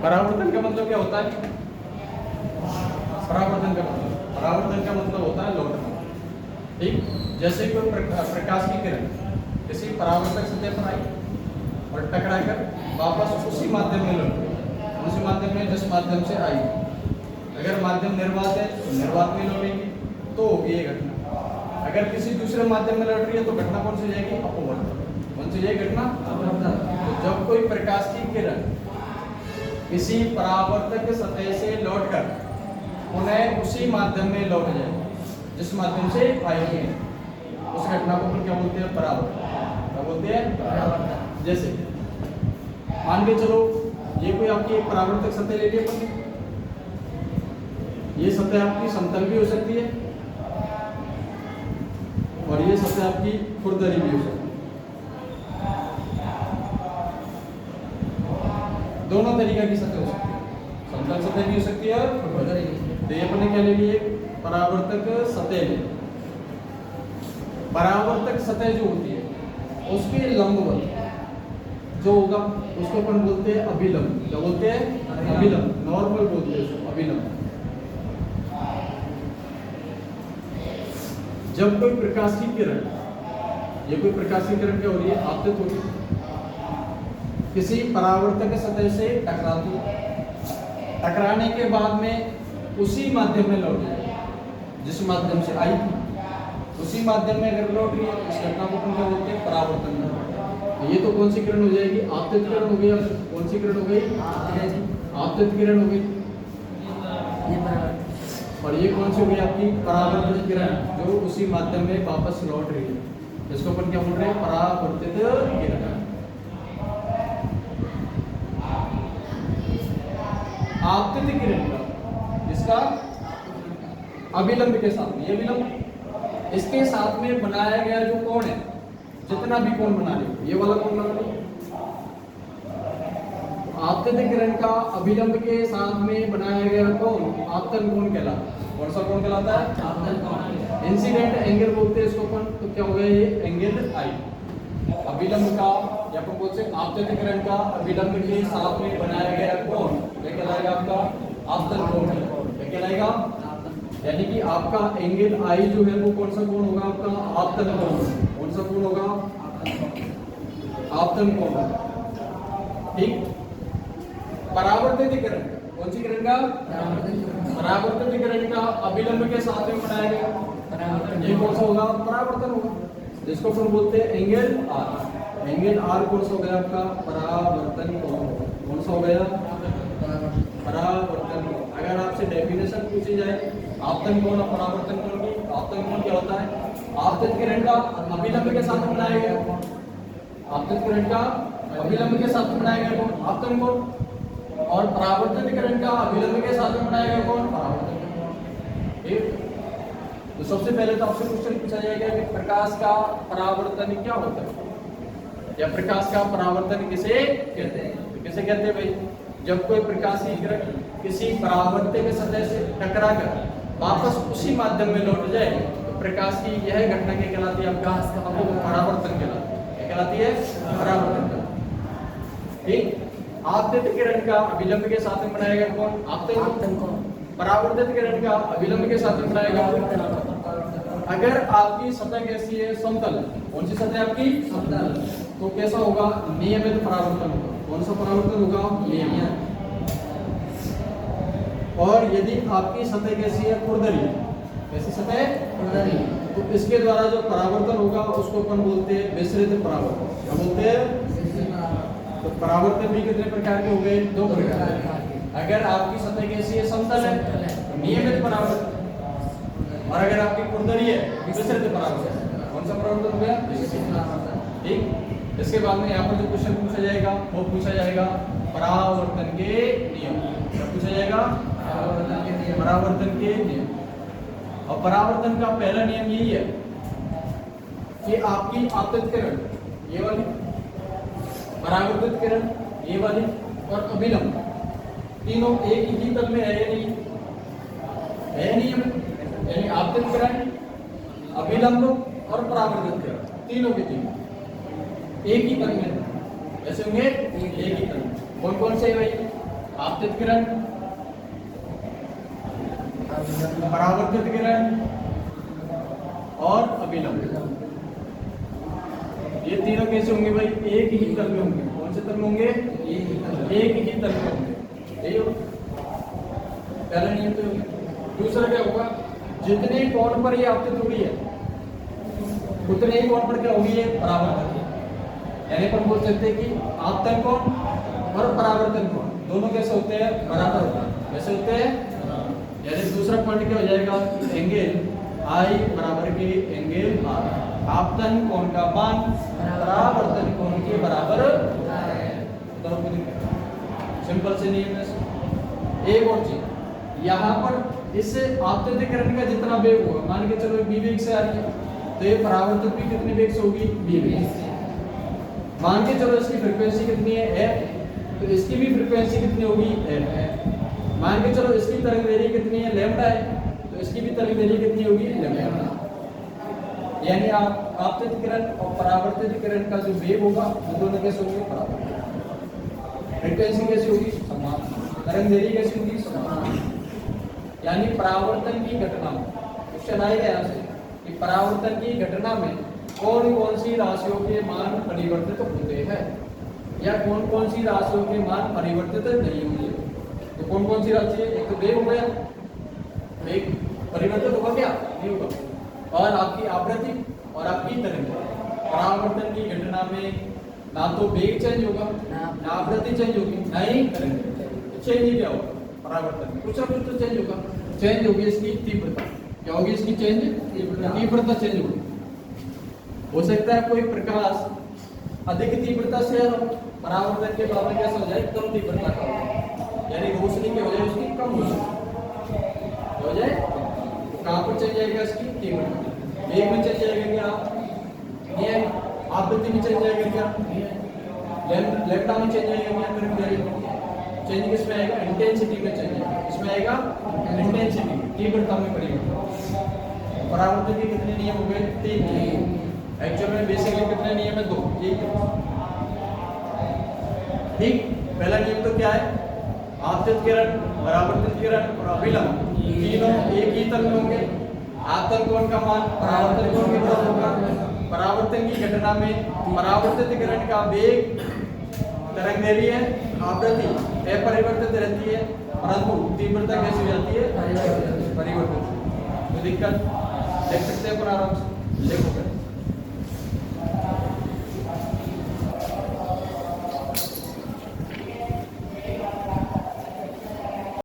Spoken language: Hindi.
परावर्तन का मतलब क्या होता है? परावर्तन का मतलब होता है लौटना। ठीक, जैसे कोई प्रकाश की किरण किसी परावर्तक सतह पर आई और टकराकर वापस उसी माध्यम में लौट गई, उसी माध्यम में जिस माध्यम से आई। अगर माध्यम निर्वात है तो निर्वात में लौटेगी, तो होगी ये घटना। अगर किसी दूसरे माध्यम में लौट रही है तो घटना कौन सी जाएगी? अपवर्तन। कौन सी जाएगी घटना? अपवर्तन। तो जब कोई प्रकाश की किरण किसी परावर्तक सतह से लौटकर उन्हें उसी माध्यम में लौट जाए जिस माध्यम से आई है, उस घटना को क्या बोलते हैं? परावर्तन। क्या बोलते हैं? परावर्तन। जैसे मान के चलो ये कोई आपकी एक परावर्तक सतह ले ली अपन, ये सतह आपकी समतल भी हो सकती है और ये सतह आपकी खुरदरी भी हो सकती है। दोनों तरीका की सतह हो सकती है, समतल सतह भी हो सकती है और खुरदरी भी। तो ये अपने क्या ले लिए? परावर्तक सतह ले। परावर्तक सतह जो होती है उसके लंबवत जो होगा उसको अपन बोलते हैं अभिलंब। क्या बोलते हैं? अभिलंब। नॉर्मल बोलते हैं उसको अभिलंब। जब कोई प्रकाश की किरण, ये कोई प्रकाश की किरण क्या हो रही है? आपतित हो रही है, किसी परावर्तक सतह से टकराती है, टकराने के बाद में उसी माध्यम में लौट जाए जिस माध्यम से आई थी, उसी माध्यम में अगर लौट रही है इस घटना को अपन क्या बोलते हैं? परावर्तन। ये तो कौन सी किरण हो जाएगी? आपतित किरण हो गई। कौन सी किरण हो गई? आपतित किरण हो गई। और ये कौन सी हो गई आपकी? परावर्तित किरण, जो उसी माध्यम में वापस लौट रही है। इसको अपन क्या बोल रहे हैं? परावर्तित किरण। आपतित किरण का इसका अभिलंब के साथ में, ये अभिलंब इसके साथ में बनाया गया जो कोण है, जितना भी कोण बना ले, ये वाला कोण बना ले, आपतित किरण का अभिलंब के साथ में बनाया गया कोण आपतन कोण कहलाता है। कौन सा कोण कहलाता है? आपतन कोण। इंसिडेंट एंगल बोलते हैं इसको अपन। तो क्या हो गया? ये एंगल आई। अभिलंब का या अपन बोलते हैं आपतित किरण का अभिलंब के साथ में बनाया गया कोण क्या कहलाएगा? आपका आपतन कोण। क्या कहलाएगा? यानी कि आपका एंगल आई जो है वो कौन सा कोण होगा? आपका आपतन कोण। कौन सा कोण होगा? आपतन कोण। ठीक। परावर्तित किरण, कौन सी किरण का? परावर्तित किरण का अभिलंब के साथ में बनाया गया ये कौन सा होगा? परावर्तन होगा, जिसको अपन बोलते हैं एंगल आर। एंगल आर कौन सा हो गया आपका? परावर्तन कोण। कौन सा हो गया? परावर्तन कोण। अगर आपसे डेफिनेशन पूछी जाए आपतन कोण और परावर्तन कोण की, आपतन कोण क्या होता है? आपतित किरण का अभिलंब के साथ बनाया गया, आपतित किरण का अभिलंब के साथ बनाया गया कोण आपतन कोण, और परावर्तित किरण का अभिलंब के साथ बनाया गया कोण? परावर्तन कोण। ठीक। तो सबसे पहले तो आपसे क्वेश्चन पूछा जाएगा कि प्रकाश का परावर्तन क्या होता है, या प्रकाश का परावर्तन किसे कहते हैं? तो किसे कहते हैं भाई? जब कोई प्रकाश की किरण किसी परावर्तक सतह से टकराकर वापस उसी माध्यम में लौट जाए तो प्रकाश की यह घटना क्या कहलाती है? आपका परावर्तन कहलाती है। क्या कहलाती है? परावर्तन। ठीक। आपतित किरण का अभिलंब के साथ में बनाया गया कोण? आपतन कोण। परावर्तित किरण का अभिलंब के साथ में बनाया गया। अगर आपकी सतह कैसी है? समतल। कौन सी सतह आपकी? समतल। तो कैसा होगा? नियमित परावर्तन होगा। कौन सा परावर्तन होगा? नियमित। और यदि आपकी सतह कैसी है? खुरदरी। कैसी सतह? खुरदरी। तो इसके द्वारा जो परावर्तन होगा उसको अपन बोलते हैं मिश्रित परावर्तन। क्या बोलते हैं? तो परावर्तन भी कितने प्रकार के हो गए? दो प्रकार के। अगर आपकी सतह कैसी है? समतल है तो नियमित परावर्तन, और अगर आपकी खुरदरी है मिश्रित परावर्तन। कौन सा परावर्तन हो गया? मिश्रित परावर्तन। ठीक। इसके बाद में यहाँ पर जो क्वेश्चन पूछा जाएगा वो पूछा जाएगा परावर्तन के नियम। क्या पूछा जाएगा? परावर्तन के नियम। और परावर्तन का पहला नियम यही है कि आपकी आपतित किरण ये वाली, परावर्तित किरण ये वाली, और अभिलंब तीनों एक ही तल में है या नहीं? है नहीं है। यानी आपतित किरण, अभिलंब और परावर्तित किरण तीनों के तीनों एक ही तल में ऐसे होंगे। एक ही तल। कौन कौन से भाई? आपतित किरण, परावर्तित किरण और अभिलंब। ये तीनों कैसे होंगे भाई? एक ही तल में होंगे। कौन से तल में होंगे? एक ही तल में होंगे। यही होगा पहला नियम तो। दूसरा क्या होगा? जितने कोण पर ये आपतित हुई है उतने ही कोण पर क्या होगी? ये परावर्तन। यानी पर बोल सकते हैं कि आपतन कोण और परावर्तन कोण दोनों कैसे होते हैं? बराबर होते हैं। कैसे होते हैं? यानी दूसरा पॉइंट क्या हो जाएगा? एंगल आई बराबर के एंगल आर। आपतन कोण का मान परावर्तन कोण के बराबर होता है। सिंपल से नियम है। एक और चीज, यहाँ पर इस आपतित किरण का जितना वेग होगा, मान के चलो बी वेग से आ रही है तो ये परावर्तित भी कितने वेग से होगी? बी वेग से। मान के चलो इसकी फ्रीक्वेंसी कितनी है? एफ, तो इसकी भी फ्रीक्वेंसी कितनी होगी? एफ है। मान के चलो इसकी तरंग दैर्ध्य कितनी है? लैम्डा है, तो इसकी भी तरंग दैर्ध्य कितनी होगी? लैम्डा। यानी आप आपतित किरण और परावर्तित किरण का जो वेग होगा वो दोनों कैसे होंगे? बराबर। फ्रीक्वेंसी कैसी होगी? समान। तरंग दैर्ध्य कैसी होगी? समान। यानी परावर्तन की घटना में क्वेश्चन आएगा यहाँ से कि परावर्तन की घटना में कौन कौन सी राशियों के मान परिवर्तित होते हैं या कौन कौन सी राशियों के मान परिवर्तित नहीं होंगे। तो कौन कौन सी राशि है? एक तो वेग हो गया, वेग परिवर्तित होगा क्या? नहीं होगा। और आपकी आवृत्ति और आपकी तरंग। परावर्तन की घटना में ना तो वेग चेंज होगा, ना आवृत्ति चेंज होगी, ना ही तरंग चेंज ही क्या होगा? परावर्तन में कुछ ना कुछ तो चेंज होगा। चेंज होगी इसकी तीव्रता। क्या होगी इसकी? चेंज तीव्रता चेंज होगी। हो सकता है कोई प्रकाश अधिक तीव्रता से परावर्तन के बाद में कैसा हो जाए? कम तीव्रता का हो जाए, यानी रोशनी क्या हो जाए? उसकी कम हो जाए। तो कहाँ पर चेंज जाएगा इसकी? तीव्रता। वेग में चेंज जाएगा क्या? ये आवृत्ति में चेंज जाएगा क्या? लैम्डा में चेंज जाएगा क्या? चेंज किसमें आएगा? इंटेंसिटी में चेंज आएगा। किसमें आएगा? इंटेंसिटी, तीव्रता में परिवर्तन। परावर्तन के कितने नियम हो गए? 3। एक्चुअल में बेसिकली कितने नियम है? 2। ठीक। पहला नियम तो क्या है? आपतित किरण, परावर्तित किरण और अभिलंब तीनों एक ही तल में होंगे। आपतन कोण का मान परावर्तन कोण के बराबर होगा। परावर्तन की घटना में परावर्तित किरण का वेग, तरंग दैर्ध्य, आवृत्ति अपरिवर्तित रहती है, परंतु तीव्रता कैसी हो जाती है? परिवर्तित। तो दिक्कत देख सकते हैं अपन आराम से। देखो